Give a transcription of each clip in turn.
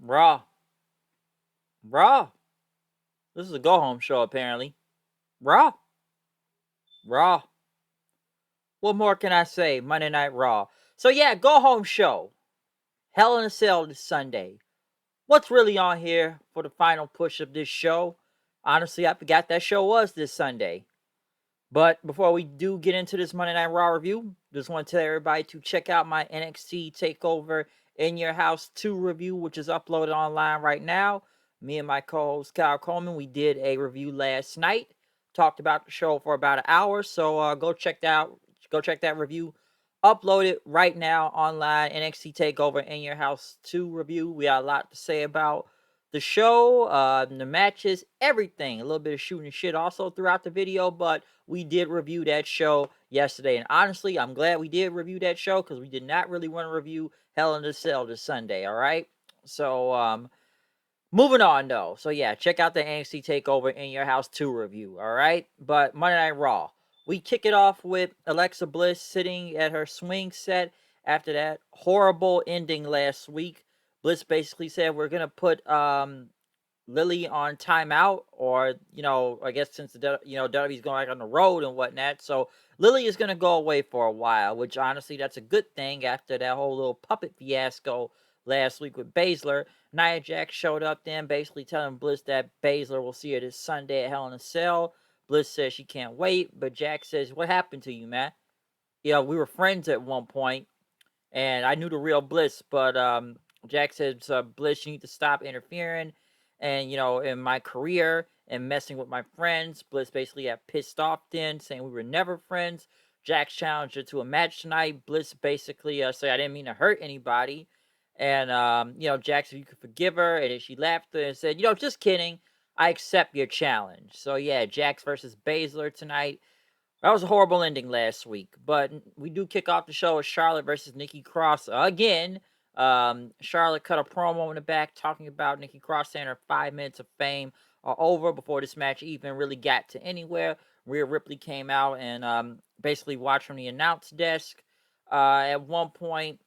Raw. Raw. This is a go home show, apparently. Raw. Raw. What more can I say? Monday Night Raw. So, yeah, go home show. Hell in a Cell this Sunday. What's really on here for the final push of this show? Honestly, I forgot that show was this Sunday. But before we do get into this Monday Night Raw review, just want to tell everybody to check out my NXT TakeOver In Your House 2 review, which is uploaded online right now. Me and my co-host Kyle Coleman, we did a review last night. Talked about the show for about an hour, so go check that out. Go check that review. Upload it right now online. NXT TakeOver In Your House 2 review. We got a lot to say about the show, the matches, everything. A little bit of shooting shit also throughout the video, but we did review that show yesterday. And honestly, I'm glad we did review that show because we did not really want to review Hell in a Cell this Sunday, all right? So, moving on though. So, yeah, check out the NXT TakeOver In Your House 2 review, all right? But Monday Night Raw. We kick it off with Alexa Bliss sitting at her swing set after that horrible ending last week. Bliss basically said, we're going to put Lily on timeout, or I guess since WWE's going back on the road and whatnot, so Lily is going to go away for a while, which honestly that's a good thing after that whole little puppet fiasco last week with Baszler. Nia Jax showed up then, basically telling Bliss that Baszler will see her this Sunday at Hell in a Cell. Bliss says she can't wait, but Jax says, "What happened to you, man? We were friends at one point, and I knew the real Bliss, but Jack said, Bliss, you need to stop interfering and, in my career and messing with my friends." Bliss basically got pissed off then, saying we were never friends. Jax challenged her to a match tonight. Bliss basically said, "I didn't mean to hurt anybody." And, Jax, if you could forgive her. And then she laughed and said, "Just kidding. I accept your challenge." So, yeah, Jax versus Baszler tonight. That was a horrible ending last week, but we do kick off the show with Charlotte versus Nikki Cross again. Charlotte cut a promo in the back talking about Nikki Cross, saying her 5 minutes of fame are over before this match even really got to anywhere. Rhea Ripley came out and basically watched from the announce desk. At one point,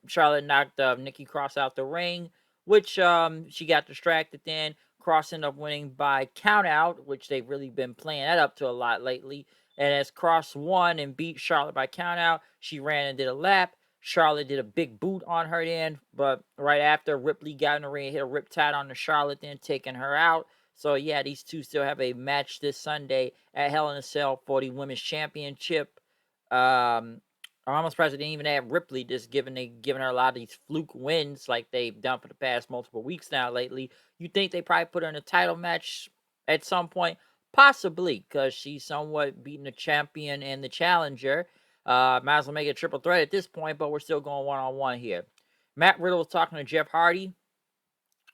Charlotte knocked Nikki Cross out the ring, which she got distracted then. Cross ended up winning by count out, which they've really been playing that up to a lot lately. And as Cross won and beat Charlotte by countout, she ran and did a lap. Charlotte did a big boot on her then, but right after, Ripley got in the ring, hit a riptide on the Charlotte then, taking her out. So yeah, these two still have a match this Sunday at Hell in a Cell for the Women's Championship. I'm almost surprised they didn't even have Ripley, just giving her a lot of these fluke wins like they've done for the past multiple weeks now lately. You think they probably put her in a title match at some point? Possibly, because she's somewhat beating the champion and the challenger. Might as well make it a triple threat at this point, but we're still going one-on-one here. Matt Riddle was talking to Jeff Hardy,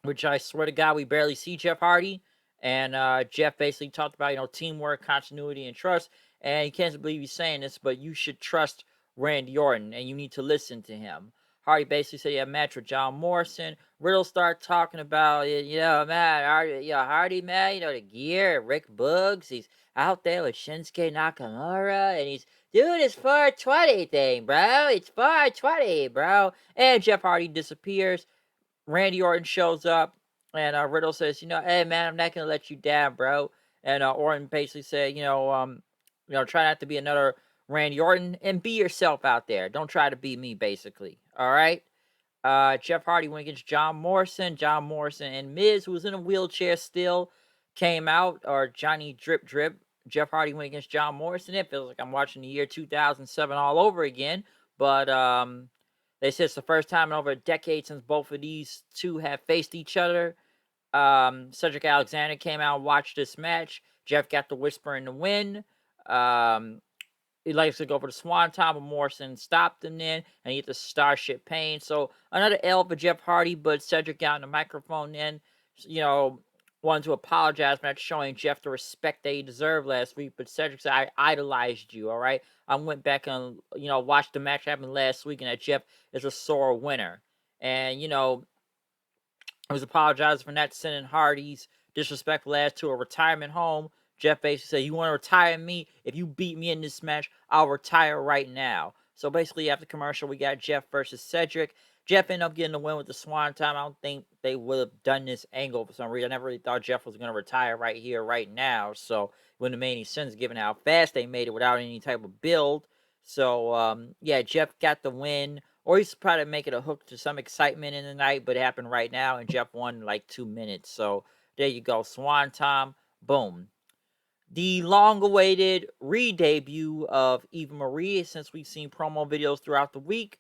which I swear to God, we barely see Jeff Hardy. And Jeff basically talked about, teamwork, continuity, and trust. And he can't believe he's saying this, but you should trust Randy Orton, and you need to listen to him. Hardy basically said he had a match with John Morrison. Riddle started talking about, man, Hardy, man, the gear, Rick Boogs. He's out there with Shinsuke Nakamura, and he's doing his 420 thing, bro. It's 420, bro. And Jeff Hardy disappears. Randy Orton shows up, and Riddle says, "Hey man, I'm not gonna let you down, bro." And Orton basically said, try not to be another Randy Orton and be yourself out there. Don't try to be me, basically. All right. Jeff Hardy went against John Morrison. John Morrison and Miz, who was in a wheelchair still, came out, or Johnny Drip Drip. Jeff Hardy went against John Morrison. It feels like I'm watching the year 2007 all over again. But they said it's the first time in over a decade since both of these two have faced each other. Cedric Alexander came out and watched this match. Jeff got the whisper in the win. He likes to go for the Swanton, but Morrison stopped him then, and he hit the Starship Pain. So another L for Jeff Hardy, but Cedric got on the microphone then, wanted to apologize for not showing Jeff the respect that he deserved last week. But Cedric said, "I idolized you, all right? I went back and, watched the match happen last week, and that Jeff is a sore winner." And, I was apologizing for not sending Hardy's disrespectful ass to a retirement home. Jeff basically said, "You want to retire me? If you beat me in this match, I'll retire right now." So basically, after commercial, we got Jeff versus Cedric. Jeff ended up getting the win with the Swan Time. I don't think they would have done this angle for some reason. I never really thought Jeff was going to retire right here, right now. So it wouldn't have made any sense given how fast they made it without any type of build. So, yeah, Jeff got the win. Or he's probably make it a hook to some excitement in the night, but it happened right now, and Jeff won in like 2 minutes. So there you go. Swan Time. Boom. The long-awaited re-debut of Eva Marie, since we've seen promo videos throughout the week.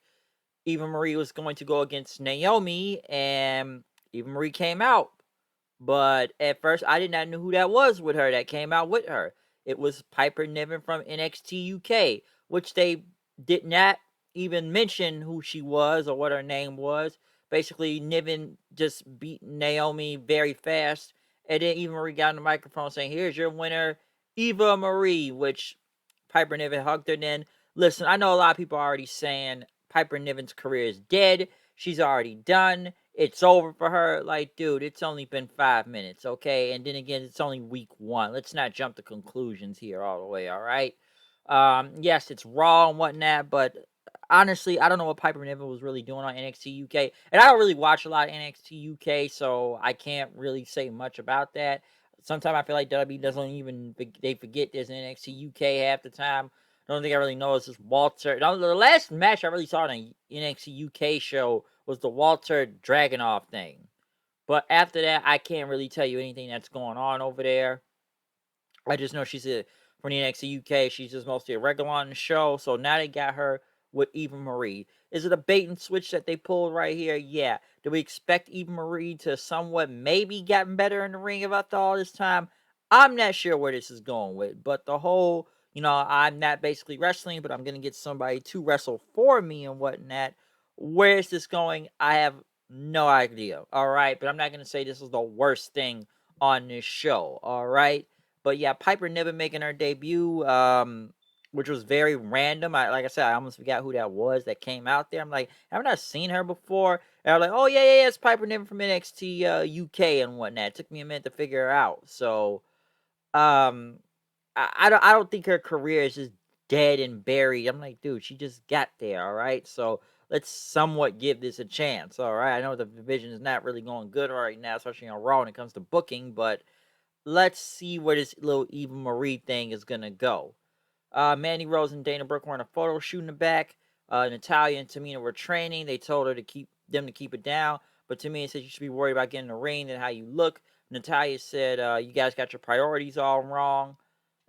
Eva Marie was going to go against Naomi, and Eva Marie came out. But at first, I did not know who that was with her that came out with her. It was Piper Niven from NXT UK, which they did not even mention who she was or what her name was. Basically, Niven just beat Naomi very fast. And then Eva Marie got on the microphone saying, "Here's your winner, Eva Marie," which Piper Niven hugged her. Then, listen, I know a lot of people are already saying Piper Niven's career is dead. She's already done. It's over for her. Like, dude, it's only been 5 minutes, okay? And then again, it's only week one. Let's not jump to conclusions here all the way, all right? Yes, it's raw and whatnot, but honestly, I don't know what Piper Niven was really doing on NXT UK. And I don't really watch a lot of NXT UK, so I can't really say much about that. Sometimes I feel like WWE doesn't even, they forget there's an NXT UK half the time. The only thing I really know is this Walter. The last match I really saw on an NXT UK show was the Walter Dragunov thing. But after that, I can't really tell you anything that's going on over there. I just know she's from the NXT UK. She's just mostly a regular on the show. So now they got her with Eva Marie. Is it a bait and switch that they pulled right here? Yeah. Do we expect Eva Marie to somewhat maybe gotten better in the ring after all this time? I'm not sure where this is going with. But the whole, I'm not basically wrestling, but I'm going to get somebody to wrestle for me and whatnot. Where is this going? I have no idea. All right. But I'm not going to say this is the worst thing on this show. All right. But yeah, Piper Niven making her debut, which was very random. Like I said, I almost forgot who that was that came out there. I'm like, have I not seen her before? And I'm like, oh yeah, it's Piper Niven from NXT UK and whatnot. It took me a minute to figure her out. So, um, I don't think her career is just dead and buried. I'm like, dude, she just got there. All right, so let's somewhat give this a chance. All right, I know the division is not really going good right now, especially on Raw when it comes to booking, but let's see where this little Eva Marie thing is gonna go. Mandy Rose and Dana Brooke were on a photo shoot in the back. Natalya and Tamina were training. They told her to keep it down, but Tamina said you should be worried about getting in the ring and how you look. Natalya said you guys got your priorities all wrong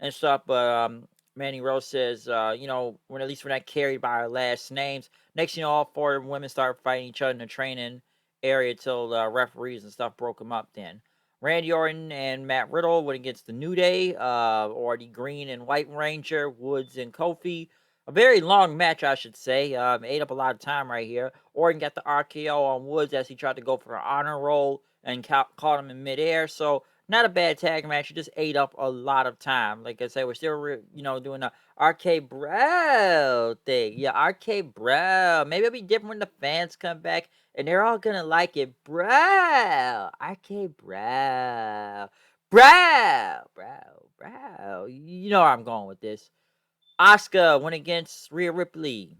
and stuff. But Mandy Rose says when at least we're not carried by our last names. Next, all four women started fighting each other in the training area till the referees and stuff broke them up. Then Randy Orton and Matt Riddle went against the New Day, or the Green and White Ranger, Woods and Kofi. A very long match, I should say. Ate up a lot of time right here. Orton got the RKO on Woods as he tried to go for an honor roll and caught him in midair. So not a bad tag match. It just ate up a lot of time. Like I said, we're still, doing the RK Bro thing. Yeah, RK Bro. Maybe it'll be different when the fans come back and they're all gonna like it, bro. RK bro, bro. You know where I'm going with this. Asuka went against Rhea Ripley.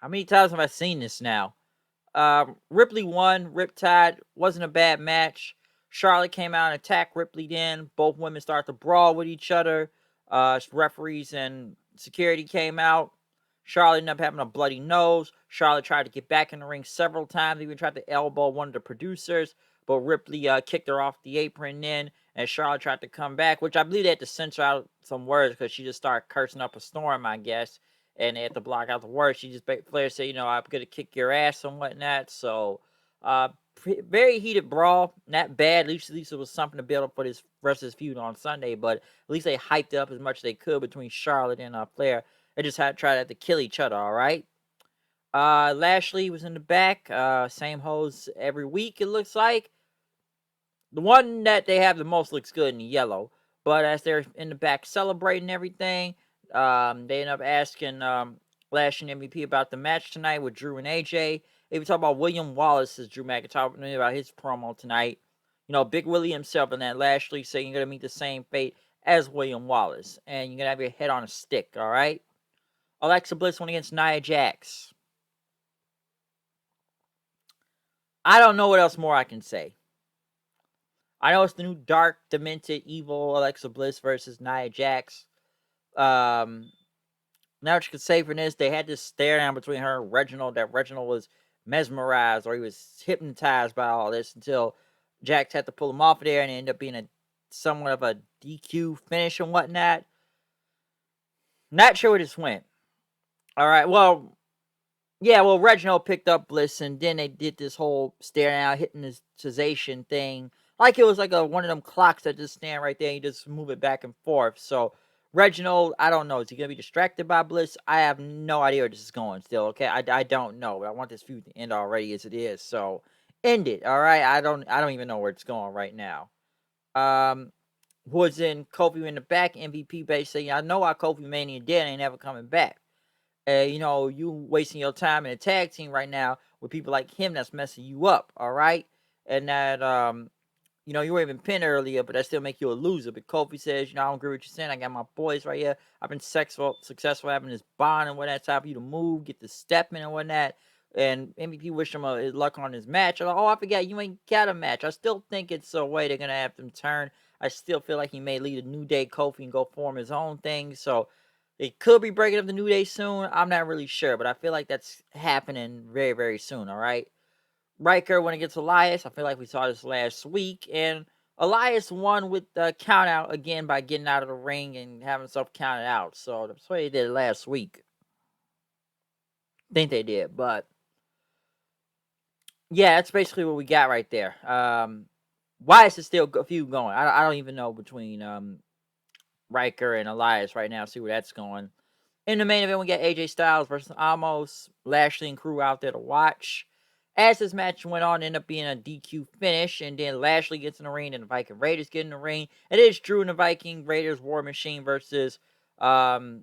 How many times have I seen this now? Ripley won. Riptide wasn't a bad match. Charlotte came out and attacked Ripley. Then both women started to brawl with each other. Referees and security came out. Charlotte ended up having a bloody nose. Charlotte tried to get back in the ring several times, even tried to elbow one of the producers, but Ripley kicked her off the apron then, and Charlotte tried to come back, which I believe they had to censor out some words because she just started cursing up a storm, I guess, and they had to block out the words. She just, Flair said, I'm going to kick your ass and whatnot, so very heated brawl, not bad. At least it was something to build up for this versus feud on Sunday, but at least they hyped it up as much as they could between Charlotte and Flair. They just had to try to kill each other, all right? Lashley was in the back. Same hose every week, it looks like. The one that they have the most looks good in the yellow. But as they're in the back celebrating everything, they end up asking Lashley and MVP about the match tonight with Drew and AJ. They talk about William Wallace as Drew McIntyre about his promo tonight. Big Willie himself and that Lashley saying you're going to meet the same fate as William Wallace. And you're going to have your head on a stick, all right? Alexa Bliss went against Nia Jax. I don't know what else more I can say. I know it's the new dark, demented, evil Alexa Bliss versus Nia Jax. Um, Now what you could say for this, they had this stare down between her and Reginald. That Reginald was mesmerized or he was hypnotized by all this until Jax had to pull him off of there, and it ended up being a somewhat of a DQ finish and whatnot. Not sure where this went. All right, well, yeah, well, Reginald picked up Bliss, and then they did this whole staring out, hypnotization thing. Like it was like one of them clocks that just stand right there and you just move it back and forth. So, Reginald, I don't know. Is he going to be distracted by Bliss? I have no idea where this is going still, okay? I don't know. But I want this feud to end already as it is. So, end it, all right? I don't even know where it's going right now. Um, was in Kofi in the back, MVP basically. I know why Kofi Mania did ain't never coming back. You wasting your time in a tag team right now with people like him that's messing you up, all right? And that you were even pinned earlier, but that still make you a loser. But Kofi says, I don't agree with what you're saying. I got my boys right here. I've been successful having this bond and whatnot. Time for you to move, get the step in and whatnot. And MVP wish him luck on his match. I'm like, oh, I forgot you ain't got a match. I still think it's a way they're gonna have them turn. I still feel like he may lead a New Day Kofi and go form his own thing. So they could be breaking up the New Day soon. I'm not really sure, but I feel like that's happening very, very soon. All right. Riker when it gets Elias. I feel like we saw this last week, and Elias won with the count out again by getting out of the ring and having himself counted out. So that's what they did last week. Think they did, but yeah, that's basically what we got right there. Why is it still a few going? I don't even know between Riker and Elias right now. See where that's going. In the main event, we got AJ Styles versus Amos, Lashley and crew out there to watch. As this match went on, it ended up being a DQ finish, and then Lashley gets in the ring, and the Viking Raiders get in the ring. It is Drew and the Viking Raiders War Machine versus um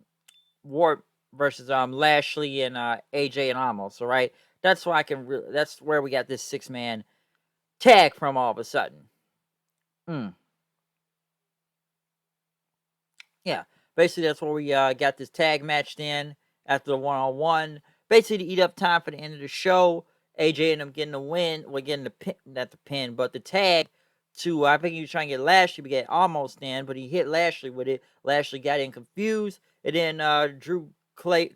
Lashley and AJ and Amos. All right, that's why that's where we got this 6-man tag from all of a sudden. Yeah, basically that's where we got this tag matched in after the 1-on-1. Basically to eat up time for the end of the show. AJ ended up getting the win. Well, getting the pin, not the pin, but the tag to, I think he was trying to get Lashley to get almost in, but he hit Lashley with it. Lashley got in confused. And then Drew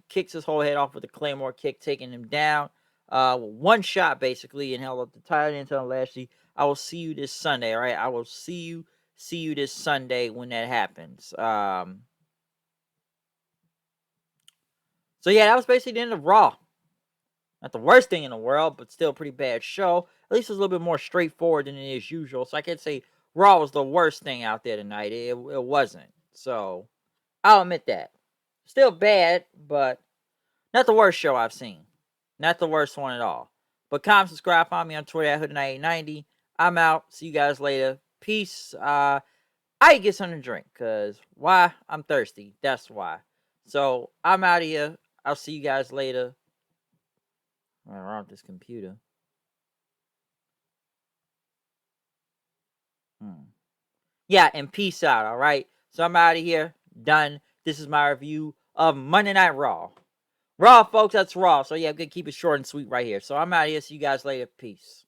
kicks his whole head off with a Claymore kick, taking him down. One shot, basically, and held up the title and telling Lashley, I will see you this Sunday, all right? I will see you this Sunday when that happens. So yeah, that was basically the end of Raw. Not the worst thing in the world, but still a pretty bad show. At least it's a little bit more straightforward than it is usual. So I can't say Raw was the worst thing out there tonight. It wasn't. So I'll admit that. Still bad, but not the worst show I've seen. Not the worst one at all. But comment, subscribe, find me on Twitter at Hood9890. I'm out. See you guys later. Peace. I get something to drink, because why? I'm thirsty. That's why. So I'm out of here. I'll see you guys later. I'm wrong with this computer. Yeah, and peace out, all right? So I'm out of here. Done. This is my review of Monday Night Raw. Raw, folks, that's Raw. So yeah, I'm going to keep it short and sweet right here. So I'm out of here. See you guys later. Peace.